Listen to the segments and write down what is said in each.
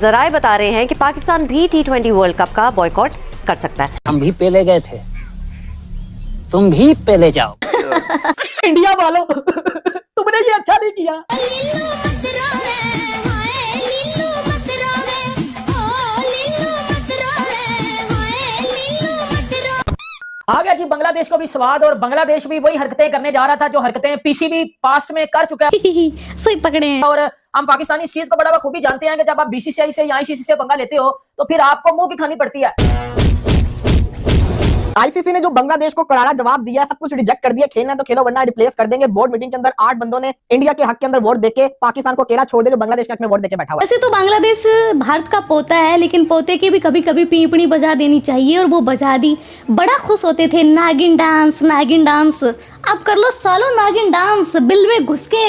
जराए बता रहे हैं कि पाकिस्तान भी T20 वर्ल्ड कप का बॉयकॉट कर सकता है। हम भी पहले गए थे, तुम भी पहले जाओ। इंडिया वालों तुमने ये अच्छा नहीं किया। आ गया जी बांग्लादेश को भी स्वाद, और बांग्लादेश भी वही हरकतें करने जा रहा था जो हरकतें पीसीबी पास्ट में कर चुका है। सही पकड़े हैं। और हम पाकिस्तानी इस चीज को बड़ा बखूबी जानते हैं कि जब आप बीसीसीआई से या आईसीसी से पंगा लेते हो तो फिर आपको मुंह की खानी पड़ती है। आईसीसी ने जो बांग्लादेश को करारा जवाब दिया, सब कुछ रिजेक्ट कर दिया, खेलना तो खेलो वरना रिप्लेस कर देंगे। बोर्ड मीटिंग के अंदर 8 बंदों ने इंडिया के हक के अंदर वोट देके पाकिस्तान को अकेला छोड़ दे, जो बांग्लादेश के हक में वोट देके बैठा हुआ है। वैसे तो बांग्लादेश भारत का पोता है, लेकिन पोते की भी कभी कभी पीपणी बजा देनी चाहिए, और वो बजा दी। बड़ा खुश होते थे, नागिन डांस नागिन डांस। अब कर लो सालो नागिन डांस बिल में घुस के।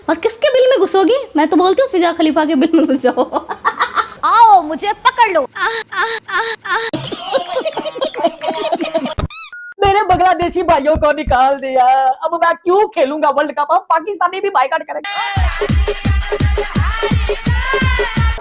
और किसके बिल में घुसोगी? मैं तो बोलती हूँ फिजा खलीफा के बिल में घुस जाओ। आओ मुझे पकड़ लो। मेरे बांग्लादेशी भाइयों को निकाल दिया, अब मैं क्यों खेलूंगा वर्ल्ड कप? अब पाकिस्तानी भी बाइकआउट करेंगे।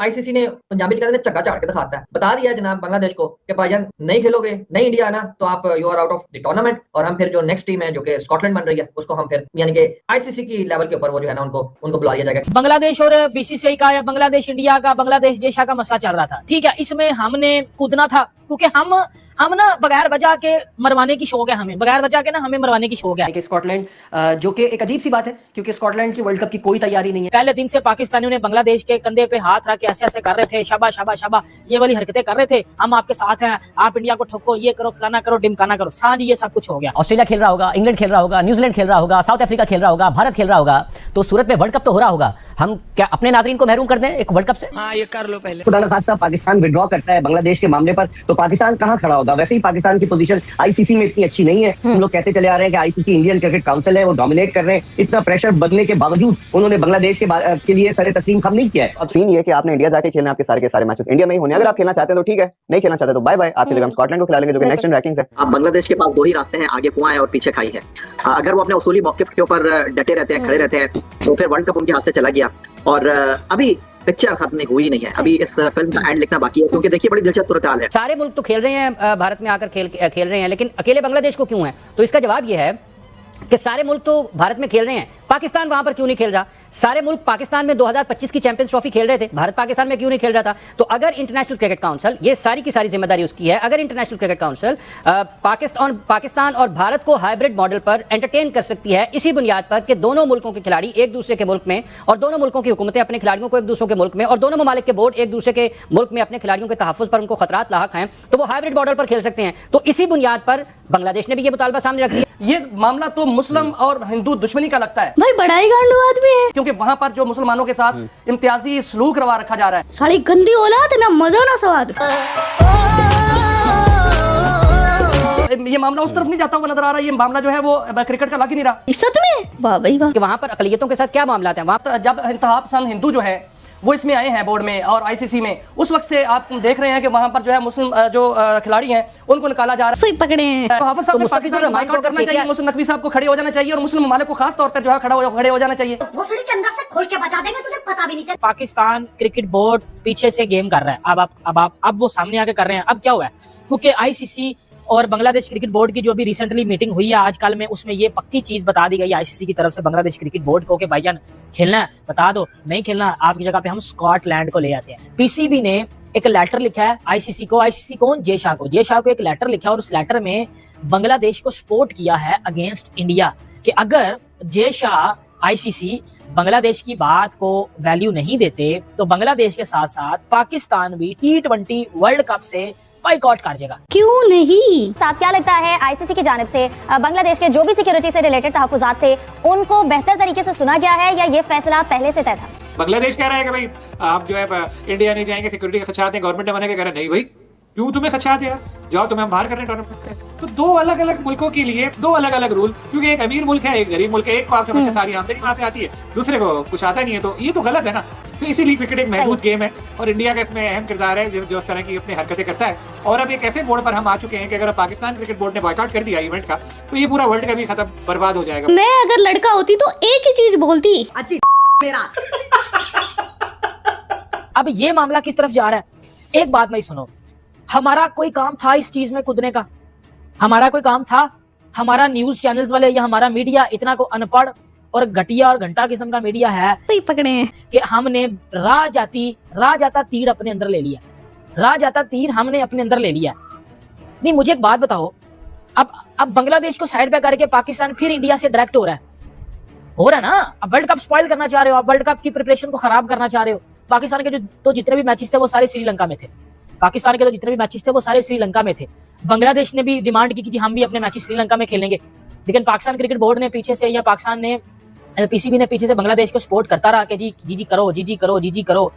आईसीसी ने पंजाबी कहते हैं चक्का चाड़ के दिखाता है, बता दिया जनाब बांग्लादेश को कि भाईजान नहीं खेलोगे, नहीं इंडिया आना तो आप you are out of the tournament. और हम फिर जो नेक्स्ट टीम है जो कि स्कॉटलैंड बन रही है उसको हम फिर यानी कि आईसीसी की लेवल के ऊपर वो जो है ना उनको बुला लिया जाएगा। बांग्लादेश और बीसीसीआई का या बांग्लादेश इंडिया का बांग्लादेश जेशा का मसला चल रहा था, ठीक है। इसमें हमने कूदना था क्योंकि हम ना बगैर वजह के मरवाने की शौक है, हमें बगैर वजह के ना हमें मरवाने की शौक है। स्कॉटलैंड जो कि एक अजीब सी बात है क्योंकि स्कॉटलैंड की वर्ल्ड कप की कोई तैयारी नहीं है। पहले दिन से पाकिस्तानियों ने बांग्लादेश के कंधे पे हाथ रख के ऐसे ऐसे कर रहे थे, शाबा शाबा शाबा, ये वाली हरकतें कर रहे थे, हम आपके साथ हैं, आप इंडिया को ठोको, ये करो, फलाना करो, डिमकाना करो। हाँ जी, ये सब कुछ हो गया। ऑस्ट्रेलिया खेल रहा होगा, इंग्लैंड खेल रहा होगा, न्यूजीलैंड खेल रहा होगा, साउथ अफ्रीका खेल रहा होगा, भारत खेल रहा होगा, तो सूरत में वर्ल्ड कप तो हो रहा होगा। हम क्या अपने नाजरीन को महरूम कर दें एक वर्ल्ड कप से? हाँ, ये कर लो पहले। खुदा न खास्ता पाकिस्तान विड्रॉ करता है बांग्लादेश के मामले पर, तो पाकिस्तान कहाँ खड़ा होगा? वैसे ही पाकिस्तान की पोजीशन आईसीसी में इतनी अच्छी नहीं है। हम लोग कहते चले आ रहे हैं कि आईसीसी इंडियन क्रिकेट काउंसिल है, वो डोमिनेट कर रहे हैं। इतना प्रेशर बनने के बावजूद उन्होंने बांग्लादेश के लिए सरे तस्लीम कम नहीं किया है। अब सीन ये है कि आपने इंडिया जाके खेलना, आपके सारे के सारे मैचेस इंडिया में ही होने। अगर आप खेलना चाहते हैं तो ठीक है, नहीं खेलना चाहते तो बाय बाय, आपकी जगह हम स्कॉटलैंड को खिला लेंगे जो कि नेक्स्ट इन रैंकिंग्स है। अब बांग्लादेश के पास दो ही रास्ते हैं, आगे कुआं है और पीछे खाई है। अगर वो अपने उसूली मौकिफ के ऊपर डटे रहते हैं, खड़े रहते हैं, तो फिर वर्ल्ड कप उनके हाथ से चला गया। और अभी पिक्चर खत्म हुई नहीं है, अभी इस फिल्म का एंड लिखना बाकी है, क्योंकि देखिए बड़ी दिलचस्प सूरत हाल है। सारे मुल्क तो खेल रहे हैं, भारत में आकर खेल रहे हैं, लेकिन अकेले बांग्लादेश को क्यों है? तो इसका जवाब यह है कि सारे मुल्क तो भारत में खेल रहे हैं, पाकिस्तान वहां पर क्यों नहीं खेल रहा? सारे मुल्क पाकिस्तान में 2025 की चैंपियंस ट्रॉफी खेल रहे थे, भारत पाकिस्तान में क्यों नहीं खेल रहा था? तो अगर इंटरनेशनल क्रिकेट काउंसिल, ये सारी की सारी जिम्मेदारी उसकी है, अगर इंटरनेशनल क्रिकेट काउंसिल पाकिस्तान और भारत को हाइब्रिड मॉडल पर एंटरटेन कर सकती है, इसी बुनियाद पर कि दोनों मुल्कों के खिलाड़ी एक दूसरे के मुल्क में, और दोनों मुल्कों की हुकूमतें अपने खिलाड़ियों को एक दूसरे के मुल्क में, और दोनों ममालिक के बोर्ड एक दूसरे के मुल्क में अपने खिलाड़ियों के तहफ्फुज़ पर उनको खतरात लाहक हैं, तो वो हाइब्रिड मॉडल पर खेल सकते हैं। तो इसी बुनियाद पर बांग्लादेश ने भी ये मुतालबा सामने रख दिया। ये मामला तो मुस्लिम और हिंदू दुश्मनी का लगता है भाई, बड़ा ही गांडू आदमी है, क्योंकि वहाँ पर जो मुसलमानों के साथ इम्तियाजी सलूक रवा रखा जा रहा है। साली गंदी औलाद, ना मजा ना स्वाद। ये मामला उस तरफ नहीं जाता हुआ नजर आ रहा है, ये मामला जो है वो क्रिकेट का लग ही नहीं रहा। सच में वाह भाई वाह। कि वहां पर अकलियतों के साथ क्या मामला है? वहां तो जब इंतहा पसंद हिंदू जो है वो इसमें आए हैं बोर्ड में और आईसीसी में, उस वक्त से आप देख रहे हैं कि वहां पर जो है मुस्लिम जो खिलाड़ी हैं उनको निकाला जा रहा है। सही पकड़े हैं। तो हाफिज साहब को पाकिस्तान को बाइकआउट करना चाहिए, मुस्लिम नकवी साहब को खड़े हो जाना चाहिए, और मुस्लिम ममालिक को खास तौर पर जो है खड़े हो जाना चाहिए। भोसड़ी के अंदर से खोल के बचा देंगे, तुझे पता भी नहीं चलेगा। पाकिस्तान क्रिकेट बोर्ड पीछे से गेम कर रहा है, अब वो सामने आके कर रहे हैं। अब क्या हुआ है, क्योंकि आईसीसी और बांग्लादेश क्रिकेट बोर्ड की जो अभी रिसेंटली मीटिंग हुई है आजकल में, उसमें ये पक्की चीज बता दी गई आईसीसी की तरफ से बांग्लादेश क्रिकेट बोर्ड को कि भाईजान खेलना है बता दो, नहीं खेलना आपकी जगह पे हम स्कॉटलैंड को ले आते हैं। पीसीबी ने एक लेटर लिखा है आईसीसी को, आईसीसी कौन, जेशा को एक लेटर लिखा है, और उस लेटर में बांग्लादेश को सपोर्ट किया है अगेंस्ट इंडिया, कि अगर जेशा आईसीसी बांग्लादेश की बात को वैल्यू नहीं देते तो बांग्लादेश के साथ साथ पाकिस्तान भी T20 वर्ल्ड कप से बाइकआउट कर जाएगा। क्यों नहीं? साहब, क्या लगता है आईसीसी की जानिब से बांग्लादेश के जो भी सिक्योरिटी से रिलेटेड तहफुजात थे उनको बेहतर तरीके से सुना गया है, या ये फैसला पहले से तय था? बांग्लादेश कह रहा है कि भाई आप जो है इंडिया नहीं जाएंगे, सिक्योरिटी के खदशात हैं, गवर्नमेंट ने मना के कह रहा है नहीं भाई क्यों तुम्हें सच्चा आते यार, जाओ तुम्हें हम बाहर करने टूर्नामेंट में। तो दो अलग अलग मुल्कों के लिए दो अलग अलग रूल, क्योंकि एक अमीर मुल्क है एक गरीब मुल्क है, एक को आप समझते सारी आमदनी वहां से आती है, दूसरे को कुछ आता नहीं है, तो ये तो गलत है ना। तो इसीलिए क्रिकेट एक महदूद गेम है और इंडिया का इसमें अहम किरदार है जो इस तरह की अपनी हरकतें करता है। और अब एक ऐसे मोड़ पर हम आ चुके हैं कि अगर पाकिस्तान क्रिकेट बोर्ड ने बॉयकॉट कर दिया इवेंट का, तो ये पूरा वर्ल्ड कप भी खत्म बर्बाद हो जाएगा। मैं अगर लड़का होती तो एक ही चीज बोलती, अब ये मामला किस तरफ जा रहा है, एक बात मैं सुनो, हमारा कोई काम था इस चीज में कूदने का? हमारा कोई काम था? हमारा न्यूज चैनल्स वाले या हमारा मीडिया इतना को अनपढ़ और घटिया और घंटा किस्म का मीडिया है सही पकड़े हैं कि हमने राह जाता तीर अपने अंदर ले लिया, राह जाता तीर हमने अपने अंदर ले लिया। नहीं, मुझे एक बात बताओ, अब बांग्लादेश को साइड पे करके पाकिस्तान फिर इंडिया से डायरेक्ट हो रहा है ना। अब वर्ल्ड कप स्पॉइल करना चाह रहे हो, आप वर्ल्ड कप की प्रिपरेशन को खराब करना चाह रहे हो। पाकिस्तान के जो जितने भी मैचेस थे वो सारे श्रीलंका में थे, पाकिस्तान के जो जितने भी मैचेस थे वो सारे श्रीलंका में थे। बांग्लादेश ने भी डिमांड की कि हम भी अपने मैचेस श्रीलंका में खेलेंगे, लेकिन पाकिस्तान क्रिकेट बोर्ड ने पीछे से, या पाकिस्तान ने पीसीबी ने पीछे से बांग्लादेश को सपोर्ट करता रहा कि जी करो।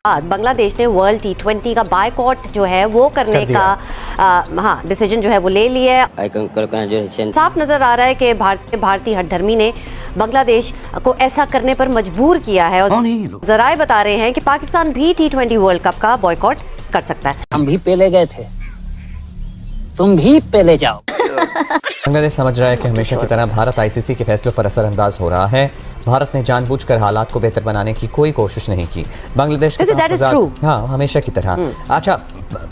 बांग्लादेश ने वर्ल्ड T20 का बायकॉट जो है वो करने का डिसीजन जो है वो ले लिया है। साफ नजर आ रहा है कि भारतीय हठधर्मी ने बांग्लादेश को ऐसा करने पर मजबूर किया है और जराए बता रहे हैं कि पाकिस्तान भी T20 वर्ल्ड कप का बॉयकॉट कर सकता है। हम भी पहले गए थे, तुम भी पहले जाओ। बांग्लादेश समझ रहा है कि हमेशा की तरह भारत आईसीसी के फैसलों पर असरअंदाज हो रहा है। भारत ने जानबूझकर हालात को बेहतर बनाने की कोई कोशिश नहीं की। बांग्लादेश के हाँ हमेशा की तरह। अच्छा,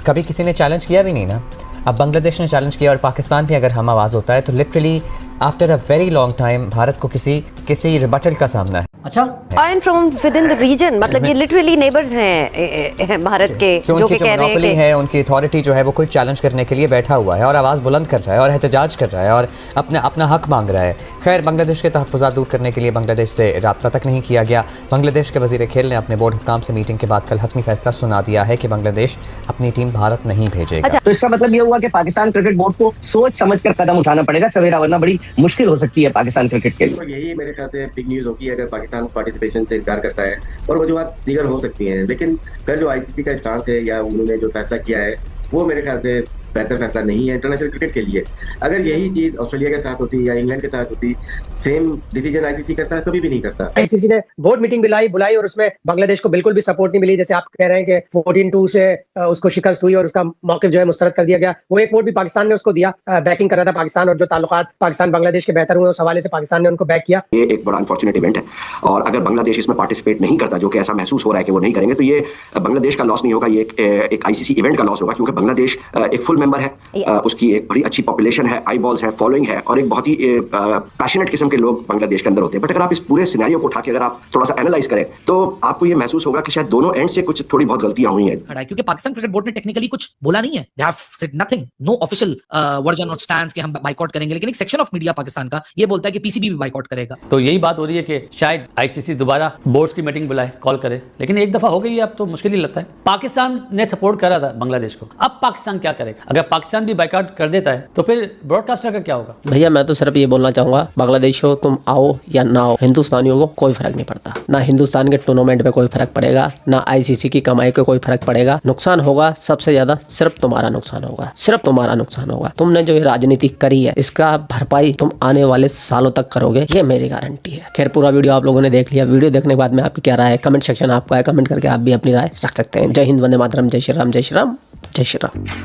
कभी किसी ने चैलेंज किया भी नहीं ना। अब बांग्लादेश ने चैलेंज किया और पाकिस्तान भी अगर हम आवाज होता है तो literally after a very long time Bharat को किसी रिबटल का सामना है। अच्छा, and from within the region, मतलब ये लिटरली नेबर्स हैं भारत के, जो कि कह रहे हैं कि है उनकी अथॉरिटी जो है वो कोई चैलेंज करने के लिए बैठा हुआ है और आवाज़ बुलंद कर रहा है और एहतजाज कर रहा है और अपना हक मांग रहा है। खैर, बांग्लादेश के तहफ़्फ़ुज़ात दूर करने के लिए बांग्लादेश से रब्ता तक नहीं किया गया। बांग्लादेश के वज़ीर खेल ने अपने बोर्ड हुक्काम से मीटिंग के बाद कल हतमी फैसला सुना दिया है कि बांग्लादेश अपनी टीम भारत नहीं भेजेगा। तो इसका मतलब ये हुआ कि पाकिस्तान क्रिकेट बोर्ड को सोच समझ कर कदम उठाना पड़ेगा सवेरा, वरना बड़ी मुश्किल हो सकती है पाकिस्तान क्रिकेट के लिए। तो यही मेरे ख्याल से बिग न्यूज होगी अगर पाकिस्तान पार्टिसिपेशन से इनकार करता है, और वजूहत दीगर हो सकती हैं, लेकिन कल जो आईसीसी का स्टांस है या उन्होंने जो फैसला किया है वो मेरे ख्याल से बेहतर फैसला नहीं है इंटरनेशनल क्रिकेट के लिए। अगर यही चीज ऑस्ट्रेलिया के साथ होती या इंग्लैंड के साथ होती, सेम डिसीजन आईसीसी करता है, कभी भी नहीं करता। आईसीसी ने बोर्ड मीटिंग बुलाई और उसमें बांग्लादेश को बिल्कुल भी सपोर्ट नहीं मिली। जैसे आप कह रहे हैं कि 14-2 से उसको शिकस्त हुई और उसका मौक़िफ़ जो है मुस्तरद कर दिया गया। वो एक वोट भी पाकिस्तान ने उसको दिया, बैकिंग कर रहा था पाकिस्तान, और जो ताल्लुकात पाकिस्तान बांग्लादेश के बेहतर हुए उस हवाले से पाकिस्तान ने उनको बैक किया। ये एक बड़ा अनफॉर्चुनेट इवेंट है और अगर बांग्लादेश इसमें पार्टिसिपेट नहीं करता, जो कि ऐसा महसूस हो रहा है कि वो नहीं करेंगे, तो ये बांग्लादेश का लॉस नहीं होगा, ये एक आईसीसी इवेंट का लॉस होगा, क्योंकि बांग्लादेश एक फुल मेंबर है, उसकी एक बड़ी अच्छी पॉपुलेशन है, आई बॉल्स है, फॉलोइंग है और एक बहुत ही पैशनेट किस्म के लोग बांग्लादेश के अंदर होते हैं। बट अगर आप इस पूरे सिनेरियो को उठा के अगर आप थोड़ा सा एनालाइज करें तो आपको ये महसूस होगा कि शायद दोनों एंड से कुछ थोड़ी बहुत गलतियां हुई हैं। क्योंकि पाकिस्तान क्रिकेट बोर्ड ने टेक्निकली कुछ बोला नहीं है, they have said nothing, no official version और स्टैंड कि हम बाइकआउट करेंगे, लेकिन एक सेक्शन ऑफ मीडिया पाकिस्तान का ये बोलता है कि पीसीबी भी बाइकआउट करेगा। तो यही बात हो रही है कि शायद आईसीसी दोबारा बोर्ड्स की मीटिंग बुलाए, कॉल करे, लेकिन एक दफा हो गई है, अब तो मुश्किल ही लगता है। पाकिस्तान ने सपोर्ट करा था बांग्लादेश को, अब पाकिस्तान क्या करेगा? अगर पाकिस्तान भी बाइकआउट कर देता है तो फिर ब्रॉडकास्टर का क्या होगा? भैया मैं तो सिर्फ ये बोलना चाहूंगा, बांग्लादेश हो तुम आओ या ना आओ, हिंदुस्तानियों को कोई फर्क नहीं पड़ता। ना हिंदुस्तान के टूर्नामेंट पे कोई फर्क पड़ेगा, ना आईसीसी की कमाई पे कोई फर्क पड़ेगा। नुकसान होगा सबसे ज्यादा सिर्फ तुम्हारा नुकसान होगा, सिर्फ तुम्हारा नुकसान होगा। तुमने जो ये राजनीति करी है इसका भरपाई तुम आने वाले सालों तक करोगे, ये मेरी गारंटी है। खैर, पूरा वीडियो आप लोगों ने देख लिया। वीडियो देखने के बाद में आपकी क्या राय है कमेंट सेक्शन आपका है, कमेंट करके आप भी अपनी राय रख सकते हैं। जय हिंद, वंदे मातरम, जय श्री राम, जय श्री राम, जय श्री राम।